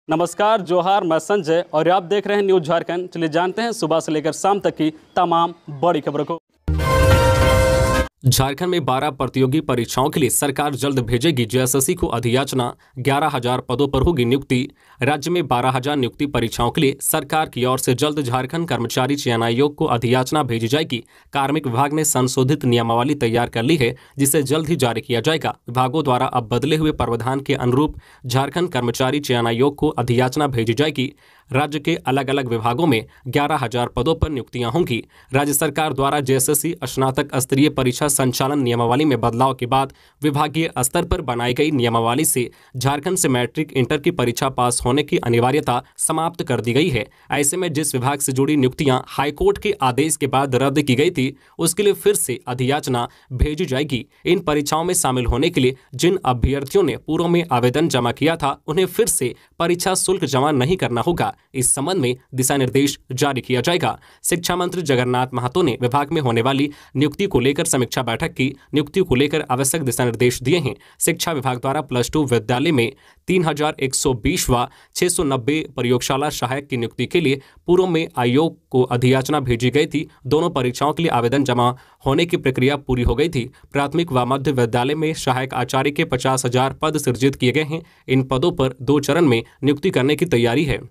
नमस्कार, जोहार। मैं संजय और आप देख रहे हैं न्यूज झारखंड। चलिए जानते हैं सुबह से लेकर शाम तक की तमाम बड़ी खबरों को। झारखंड में 12 प्रतियोगी परीक्षाओं के लिए सरकार जल्द भेजेगी जेएसएससी को अधियाचना। 11,000 पदों पर होगी नियुक्ति। राज्य में 12,000 नियुक्ति परीक्षाओं के लिए सरकार की ओर से जल्द झारखंड कर्मचारी चयन आयोग को अधियाचना भेजी जाएगी। कार्मिक विभाग ने संशोधित नियमावली तैयार कर ली है, जिसे जल्द ही जारी किया जाएगा। विभागों द्वारा अब बदले हुए प्रावधान के अनुरूप झारखंड कर्मचारी चयन आयोग को अधियाचना भेजी जाएगी। राज्य के अलग अलग विभागों में 11,000 पदों पर नियुक्तियां होंगी। राज्य सरकार द्वारा जेएसएससी स्नातक स्तरीय परीक्षा संचालन नियमावली में बदलाव के बाद विभागीय स्तर पर बनाई गई नियमावली से झारखंड से मैट्रिक इंटर की परीक्षा पास होने की अनिवार्यता समाप्त कर दी गई है। ऐसे में जिस विभाग से जुड़ी नियुक्तियां हाईकोर्ट के आदेश के बाद रद्द की गई थी, उसके लिए फिर से अधियाचना भेजी जाएगी। इन परीक्षाओं में शामिल होने के लिए जिन अभ्यर्थियों ने पूर्व में आवेदन जमा किया था, उन्हें फिर से परीक्षा शुल्क जमा नहीं करना होगा। इस संबंध में दिशा निर्देश जारी किया जाएगा। शिक्षा मंत्री जगन्नाथ महतो ने विभाग में होने वाली नियुक्ति को लेकर समीक्षा बैठक की। नियुक्ति को लेकर आवश्यक दिशा निर्देश दिए हैं। शिक्षा विभाग द्वारा +2 विद्यालय में 3,120 व 690 प्रयोगशाला सहायक की नियुक्ति के लिए पूर्व में आयोग को अधियाचना भेजी गई थी। दोनों परीक्षाओं के लिए आवेदन जमा होने की प्रक्रिया पूरी हो गई थी। प्राथमिक व मध्य विद्यालय में सहायक आचार्य के 50,000 पद सृजित किए गए हैं। इन पदों पर 2 चरण में नियुक्ति करने की तैयारी है।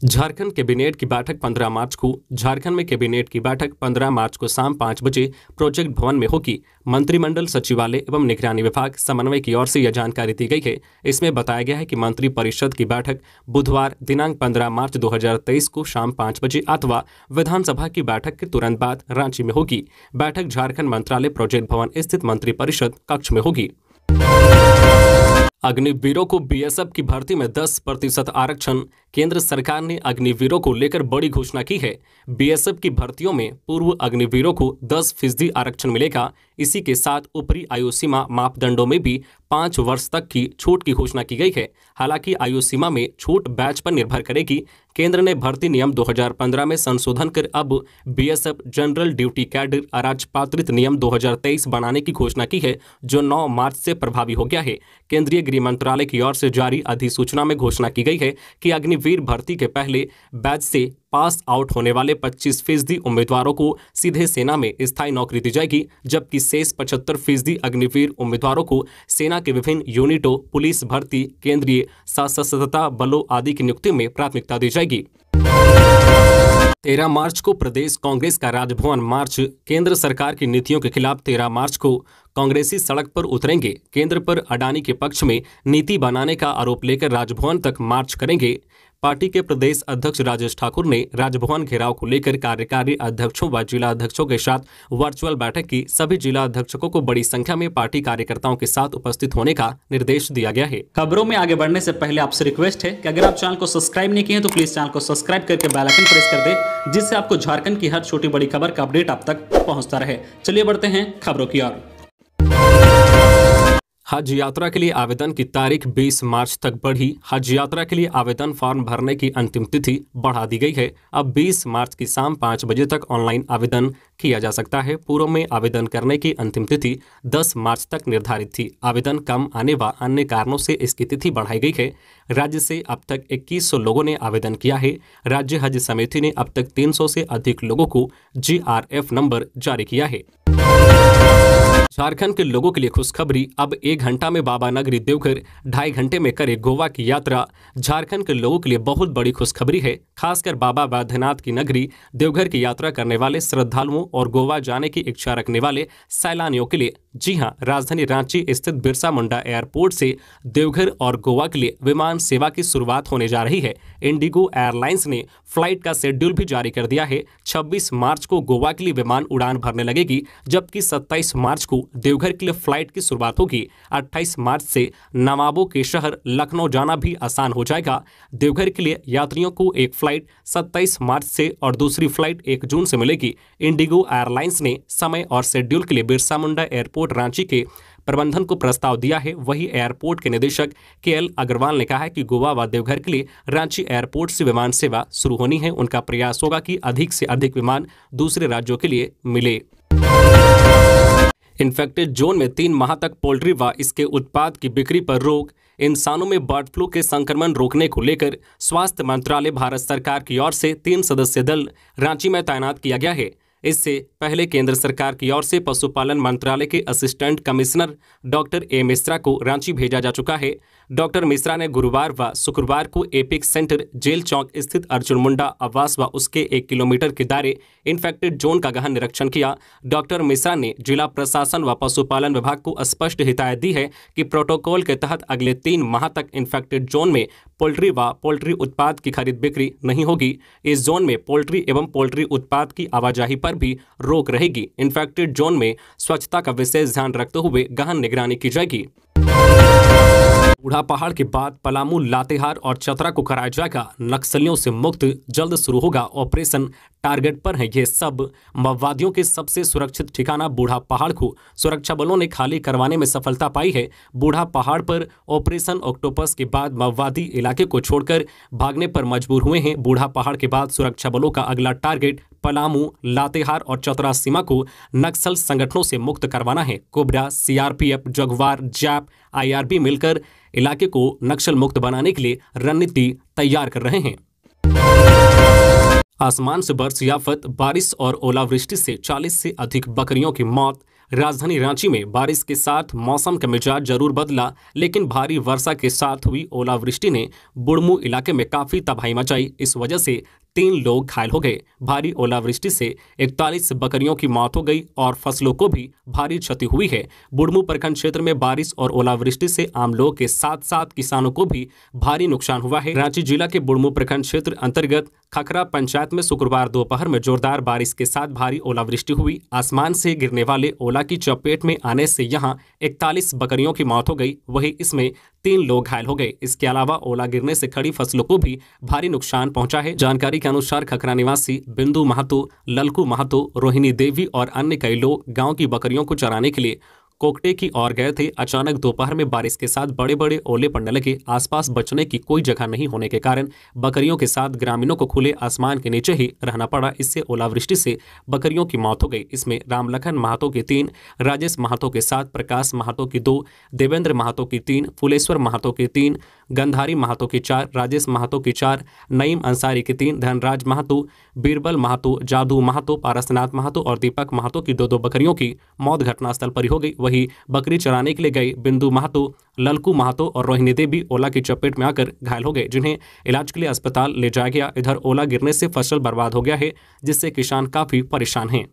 झारखंड कैबिनेट की बैठक 15 मार्च को। झारखंड में कैबिनेट की बैठक 15 मार्च को शाम 5 बजे प्रोजेक्ट भवन में होगी। मंत्रिमंडल सचिवालय एवं निगरानी विभाग समन्वय की ओर से यह जानकारी दी गई है। इसमें बताया गया है कि मंत्रि परिषद की बैठक बुधवार दिनांक 15 मार्च 2023 को शाम 5 बजे अथवा विधानसभा की बैठक के तुरंत बाद रांची में होगी। बैठक झारखंड मंत्रालय प्रोजेक्ट भवन स्थित मंत्रि परिषद कक्ष में होगी। अग्निवीरों को बीएसएफ की भर्ती में 10% आरक्षण। केंद्र सरकार ने अग्निवीरों को लेकर बड़ी घोषणा की है। बीएसएफ की भर्तियों में पूर्व अग्निवीरों को 10% आरक्षण मिलेगा। इसी के साथ ऊपरी आयु सीमा मापदंडों में भी 5 वर्ष तक की छूट की घोषणा की गई है। हालांकि आयु सीमा में छूट बैच पर निर्भर करेगी। केंद्र ने भर्ती नियम 2015 में संशोधन कर अब बीएसएफ जनरल ड्यूटी कैडर अराजपत्रित नियम 2023 बनाने की घोषणा की है, जो 9 मार्च से प्रभावी हो गया है। केंद्रीय गृह मंत्रालय की ओर से जारी अधिसूचना में घोषणा की गई है कि अग्निवीर भर्ती के पहले बैच से पास आउट होने वाले 25% उम्मीदवारों को सीधे सेना में स्थायी नौकरी दी जाएगी, जबकि शेष 75% अग्निवीर उम्मीदवारों को सेना के विभिन्न यूनिटों, पुलिस भर्ती, केंद्रीय सशस्त्र बलों आदि की नियुक्ति में प्राथमिकता दी जाएगी। 13 मार्च को प्रदेश कांग्रेस का राजभवन मार्च। केंद्र सरकार की नीतियों के खिलाफ 13 मार्च को कांग्रेसी सड़क पर उतरेंगे। केंद्र पर अडानी के पक्ष में नीति बनाने का आरोप लेकर राजभवन तक मार्च करेंगे। पार्टी के प्रदेश अध्यक्ष राजेश ठाकुर ने राजभवन घेराव को लेकर कार्यकारी अध्यक्षों व जिला अध्यक्षों के साथ वर्चुअल बैठक की। सभी जिला अध्यक्षों को बड़ी संख्या में पार्टी कार्यकर्ताओं के साथ उपस्थित होने का निर्देश दिया गया है। खबरों में आगे बढ़ने से पहले आपसे रिक्वेस्ट है कि अगर आप चैनल को सब्सक्राइब नहीं किए हैं तो प्लीज चैनल को सब्सक्राइब करके बेल आइकन प्रेस कर दे, जिससे आपको झारखंड की हर छोटी बड़ी खबर का अपडेट आप तक पहुंचता रहे। चलिए बढ़ते हैं खबरों की ओर। हज यात्रा के लिए आवेदन की तारीख 20 मार्च तक बढ़ी। हज यात्रा के लिए आवेदन फॉर्म भरने की अंतिम तिथि बढ़ा दी गई है। अब 20 मार्च की शाम 5 बजे तक ऑनलाइन आवेदन किया जा सकता है। पूर्व में आवेदन करने की अंतिम तिथि 10 मार्च तक निर्धारित थी। आवेदन कम आने व अन्य कारणों से इसकी तिथि बढ़ाई गई है। राज्य से अब तक 2100 लोगों ने आवेदन किया है। राज्य हज समिति ने अब तक 300 से अधिक लोगों को GRF नंबर जारी किया है। झारखंड के लोगों के लिए खुशखबरी। अब 1 घंटा में बाबा नगरी देवघर, 2.5 घंटे में करे गोवा की यात्रा। झारखंड के लोगों के लिए बहुत बड़ी खुशखबरी है। खासकर बाबा बैद्यनाथ की नगरी देवघर की यात्रा करने वाले श्रद्धालुओं और गोवा जाने की इच्छा रखने वाले सैलानियों के लिए। जी हां, राजधानी रांची स्थित बिरसा मुंडा एयरपोर्ट से देवघर और गोवा के लिए विमान सेवा की शुरुआत होने जा रही है। इंडिगो एयरलाइंस ने फ्लाइट का शेड्यूल भी जारी कर दिया है। 26 मार्च को गोवा के लिए विमान उड़ान भरने लगेगी, जबकि 27 मार्च को देवघर के लिए फ्लाइट की शुरुआत होगी। 28 मार्च से नवाबों के शहर लखनऊ जाना भी आसान हो जाएगा। देवघर के लिए यात्रियों को एक फ्लाइट 27 मार्च से और दूसरी फ्लाइट 1 जून से मिलेगी। इंडिगो एयरलाइंस ने समय और शेड्यूल के लिए बिरसा मुंडा एयरपोर्ट रांची के प्रबंधन को प्रस्ताव दिया है। वही एयरपोर्ट के निदेशक KL अग्रवाल ने कहा है कि गोवा व देवघर के लिए रांची एयरपोर्ट से विमान सेवा शुरू होनी है। उनका प्रयास होगा कि अधिक से अधिक विमान दूसरे राज्यों के लिए मिले। इन्फेक्टेड जोन में 3 माह तक पोल्ट्री व इसके उत्पाद की बिक्री पर रोक। इंसानों में बर्ड फ्लू के संक्रमण रोकने को लेकर स्वास्थ्य मंत्रालय भारत सरकार की ओर से 3 सदस्यीय दल रांची में तैनात किया गया है। इससे पहले केंद्र सरकार की ओर से पशुपालन मंत्रालय के assistant commissioner doctor A Mishra को रांची भेजा जा चुका है। डॉक्टर मिश्रा ने गुरुवार व शुक्रवार को एपिक सेंटर जेल चौक स्थित अर्जुन मुंडा आवास व उसके 1 किलोमीटर के दायरे इन्फेक्टेड जोन का गहन निरीक्षण किया। डॉक्टर मिश्रा ने जिला प्रशासन व पशुपालन विभाग को स्पष्ट हिदायत दी है कि प्रोटोकॉल के तहत अगले 3 माह तक इन्फेक्टेड जोन में पोल्ट्री व पोल्ट्री उत्पाद की खरीद बिक्री नहीं होगी। इस जोन में पोल्ट्री एवं पोल्ट्री उत्पाद की आवाजाही पर भी रोक रहेगी। इन्फेक्टेड जोन में स्वच्छता का विशेष ध्यान रखते हुए गहन निगरानी की जाएगी। बूढ़ा पहाड़ के बाद पलामू, लातेहार और चतरा को कराया जाएगा नक्सलियों से मुक्त। जल्द शुरू होगा ऑपरेशन टारगेट पर है ये सब। माओवादियों के सबसे सुरक्षित ठिकाना बूढ़ा पहाड़ को सुरक्षा बलों ने खाली करवाने में सफलता पाई है। बूढ़ा पहाड़ पर ऑपरेशन ऑक्टोपस के बाद माओवादी इलाके को छोड़कर भागने पर मजबूर हुए हैं। बूढ़ा पहाड़ के बाद सुरक्षा बलों का अगला टारगेट पलामू, लातेहार और चतरा सीमा को नक्सल संगठनों से मुक्त करवाना है। Cobra, CRPF, Jaguar, JAP, IRB मिलकर इलाके को नक्सल मुक्त बनाने के लिए रणनीति तैयार कर रहे हैं। आसमान से बरसी आफत, बारिश और ओलावृष्टि से 40 से अधिक बकरियों की मौत। राजधानी रांची में बारिश के साथ मौसम का मिजाज जरूर बदला, लेकिन भारी वर्षा के साथ हुई ओलावृष्टि ने बुढ़मू इलाके में काफी तबाही मचाई। इस वजह से 3 लोग घायल हो गए। भारी ओलावृष्टि से 41 बकरियों की मौत हो गई और फसलों को भी भारी क्षति हुई है। बुढ़मू प्रखंड क्षेत्र में बारिश और ओलावृष्टि से आम लोगों के साथ साथ किसानों को भी भारी नुकसान हुआ है। रांची जिला के बुढ़मू प्रखंड क्षेत्र अंतर्गत खखरा पंचायत में शुक्रवार दोपहर में जोरदार बारिश के साथ भारी ओलावृष्टि हुई। आसमान से गिरने वाले ओला की चपेट में आने से यहां 41 बकरियों की मौत हो गई, वहीं इसमें 3 लोग घायल हो गए। इसके अलावा ओला गिरने से खड़ी फसलों को भी भारी नुकसान पहुंचा है। जानकारी के अनुसार खखरा निवासी बिंदु महतो, ललकू महतो, रोहिणी देवी और अन्य कई लोग गांव की बकरियों को चराने के लिए कोकटे की ओर गए थे। अचानक दोपहर में बारिश के साथ बड़े बड़े ओले पड़ने लगे। आसपास बचने की कोई जगह नहीं होने के कारण बकरियों के साथ ग्रामीणों को खुले आसमान के नीचे ही रहना पड़ा। इससे ओलावृष्टि से बकरियों की मौत हो गई। इसमें रामलखन महतो की 3, राजेश महतो के 7, प्रकाश महतो की 2, देवेंद्र महतो की 3, फुलेश्वर महतो की 3, गंधारी महतो की 4, राजेश महतो की 4, नईम अंसारी की 3, धनराज महतो, बीरबल महतो, जादू महतो, पारसनाथ महतो और दीपक महतो की 2-2 बकरियों की मौत घटनास्थल पर ही हो गई। वहीं बकरी चराने के लिए गए बिंदु महतो, ललकू महतो और रोहिणी देवी ओला की चपेट में आकर घायल हो गए, जिन्हें इलाज के लिए अस्पताल ले जाया गया। इधर ओला गिरने से फसल बर्बाद हो गया है, जिससे किसान काफी परेशान हैं।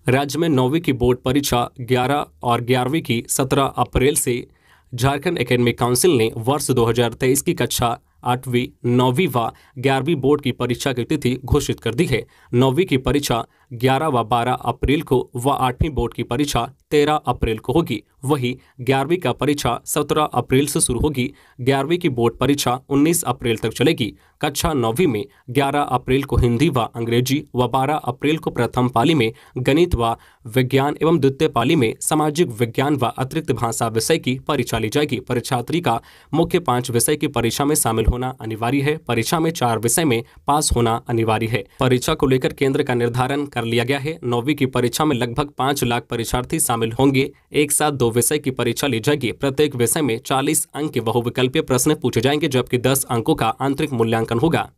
राज्य में 9वीं की बोर्ड परीक्षा 11 और 11वीं की 17 अप्रैल से झारखंड एकेडमिक काउंसिल ने वर्ष 2023 की कक्षा 8वीं, 9वीं व 11वीं बोर्ड की परीक्षा की तिथि घोषित कर दी है। 9वीं की परीक्षा 11 व 12 अप्रैल को व 8वीं बोर्ड की परीक्षा 13 अप्रैल को होगी। वहीं 11वीं का परीक्षा 17 अप्रैल से शुरू होगी। 11वीं की बोर्ड परीक्षा 19 अप्रैल तक चलेगी। कक्षा 9वीं में 11 अप्रैल को हिंदी व अंग्रेजी व 12 अप्रैल को प्रथम पाली में गणित व विज्ञान एवं द्वितीय पाली में सामाजिक विज्ञान व अतिरिक्त भाषा विषय की परीक्षा ली जाएगी। परीक्षार्थी का मुख्य 5 विषय की परीक्षा में शामिल होना अनिवार्य है। परीक्षा में 4 विषय में पास होना अनिवार्य है। परीक्षा को लेकर केंद्र का निर्धारण कर लिया गया है। 9वीं की परीक्षा में लगभग 5 लाख परीक्षार्थी शामिल होंगे। एक साथ 2 विषय की परीक्षा ली जाएगी। प्रत्येक विषय में 40 अंक के बहुविकल्पीय प्रश्न पूछे जाएंगे, जबकि 10 अंकों का आंतरिक मूल्यांकन होगा।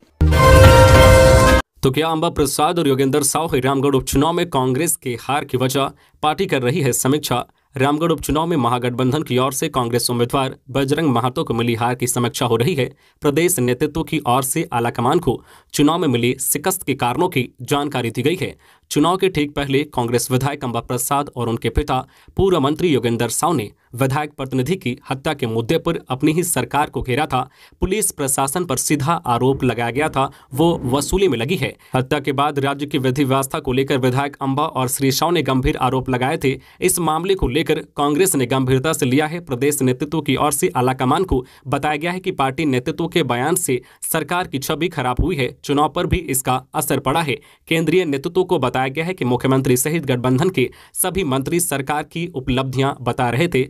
तो क्या अंबा प्रसाद और योगेंद्र साहू रामगढ़ उपचुनाव में कांग्रेस के हार की वजह? पार्टी कर रही है समीक्षा। रामगढ़ उपचुनाव में महागठबंधन की ओर से कांग्रेस उम्मीदवार बजरंग महतो को मिली हार की समीक्षा हो रही है। प्रदेश नेतृत्व की ओर से आलाकमान को चुनाव में मिली शिकस्त के कारणों की जानकारी दी गई है। चुनाव के ठीक पहले कांग्रेस विधायक अंबा प्रसाद और उनके पिता पूर्व मंत्री योगेंद्र साहू ने विधायक प्रतिनिधि की हत्या के मुद्दे पर अपनी ही सरकार को घेरा था। पुलिस प्रशासन पर सीधा आरोप लगाया गया था, वो वसूली में लगी है। हत्या के बाद राज्य की विधि व्यवस्था को लेकर विधायक अंबा और श्री साहू ने गंभीर आरोप लगाए थे। इस मामले को लेकर कांग्रेस ने गंभीरता से लिया है। प्रदेश नेतृत्व की ओर से आलाकमान को बताया गया है कि पार्टी नेतृत्व के बयान से सरकार की छवि खराब हुई है। चुनाव पर भी इसका असर पड़ा है। केंद्रीय नेतृत्व को बताया गया है कि मुख्यमंत्री सहित गठबंधन के सभी मंत्री सरकार की उपलब्धियां बता रहे थे।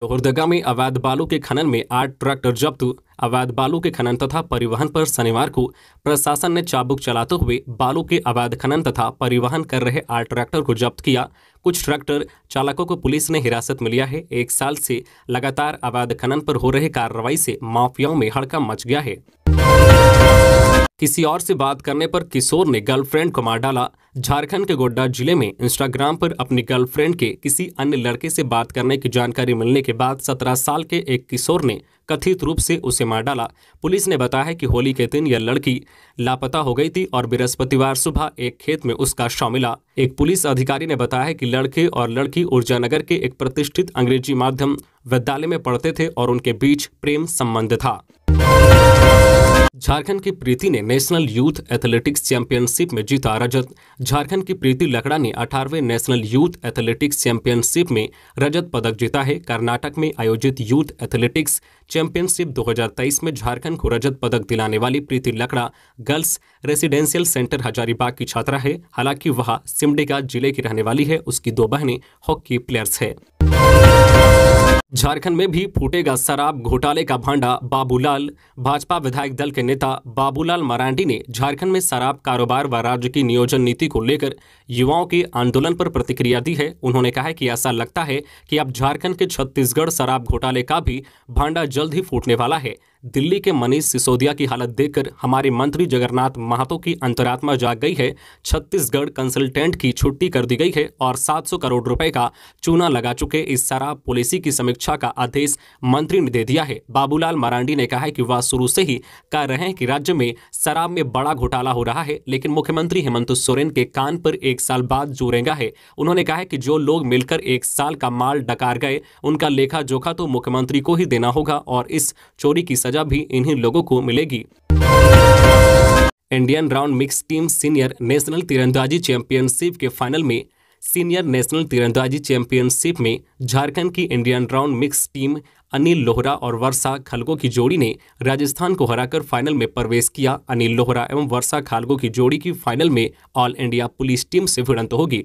लोहरदगा में अवैध बालू के खनन में 8 ट्रैक्टर जब्त। अवैध बालू के खनन तथा परिवहन पर शनिवार को प्रशासन ने चाबुक चलाते हुए बालू के अवैध खनन तथा परिवहन कर रहे 8 ट्रैक्टर को जब्त किया। कुछ ट्रैक्टर चालकों को पुलिस ने हिरासत में लिया है। 1 साल से लगातार अवैध खनन पर हो रहे कार्रवाई से माफियाओं में हड़कंप मच गया है। किसी और से बात करने पर किशोर ने गर्लफ्रेंड को मार डाला। झारखंड के गोड्डा जिले में इंस्टाग्राम पर अपनी गर्लफ्रेंड के किसी अन्य लड़के से बात करने की जानकारी मिलने के बाद 17 साल के एक किशोर ने कथित रूप से उसे मार डाला। पुलिस ने बताया कि होली के दिन यह लड़की लापता हो गई थी और बृहस्पतिवार सुबह एक खेत में उसका शव मिला। एक पुलिस अधिकारी ने बताया कि लड़के और लड़की ऊर्जानगर के एक प्रतिष्ठित अंग्रेजी माध्यम विद्यालय में पढ़ते थे और उनके बीच प्रेम संबंध था। झारखंड की प्रीति ने नेशनल यूथ एथलेटिक्स चैंपियनशिप में जीता रजत। झारखंड की प्रीति लकड़ा ने 18वें नेशनल यूथ एथलेटिक्स चैंपियनशिप में रजत पदक जीता है। कर्नाटक में आयोजित यूथ एथलेटिक्स चैंपियनशिप 2023 में झारखंड को रजत पदक दिलाने वाली प्रीति लकड़ा गर्ल्स रेसिडेंशियल सेंटर हजारीबाग की छात्रा है। हालांकि वह सिमडेगा जिले की रहने वाली है। उसकी 2 बहनें हॉकी प्लेयर्स है। झारखंड में भी फूटेगा शराब घोटाले का भांडा। बाबूलाल भाजपा विधायक दल के नेता बाबूलाल मरांडी ने झारखंड में शराब कारोबार व राज्य की नियोजन नीति को लेकर युवाओं के आंदोलन पर प्रतिक्रिया दी है। उन्होंने कहा है कि ऐसा लगता है कि अब झारखंड के छत्तीसगढ़ शराब घोटाले का भी भांडा जल्द ही फूटने वाला है। दिल्ली के मनीष सिसोदिया की हालत देखकर हमारे मंत्री जगन्नाथ महतो की अंतरात्मा जाग गई है। छत्तीसगढ़ कंसल्टेंट की छुट्टी कर दी गई है और 700 करोड़ रुपए का चूना लगा चुके इस शराब पॉलिसी की समीक्षा का आदेश मंत्री ने दे दिया है। बाबूलाल मरांडी ने कहा है कि वह शुरू से ही कह रहे हैं कि राज्य में शराब में बड़ा घोटाला हो रहा है, लेकिन मुख्यमंत्री हेमंत सोरेन के कान पर 1 साल बाद जू रेंगा है। उन्होंने कहा है कि जो लोग मिलकर 1 साल का माल डकार गए उनका लेखा जोखा तो मुख्यमंत्री को ही देना होगा और इस चोरी की सजा भी इन्हीं लोगों को मिलेगी। Indian round mix team senior national तीरंदाजी चैंपियनशिप के फाइनल में सीनियर नेशनल तीरंदाजी चैंपियनशिप में झारखंड की Indian round mix team Anil Lohra और वर्षा खालगो की जोड़ी ने राजस्थान को हराकर फाइनल में प्रवेश किया। अनिल लोहरा एवं वर्षा खालगो की जोड़ी की फाइनल में ऑल इंडिया पुलिस टीम से भिड़ंत होगी।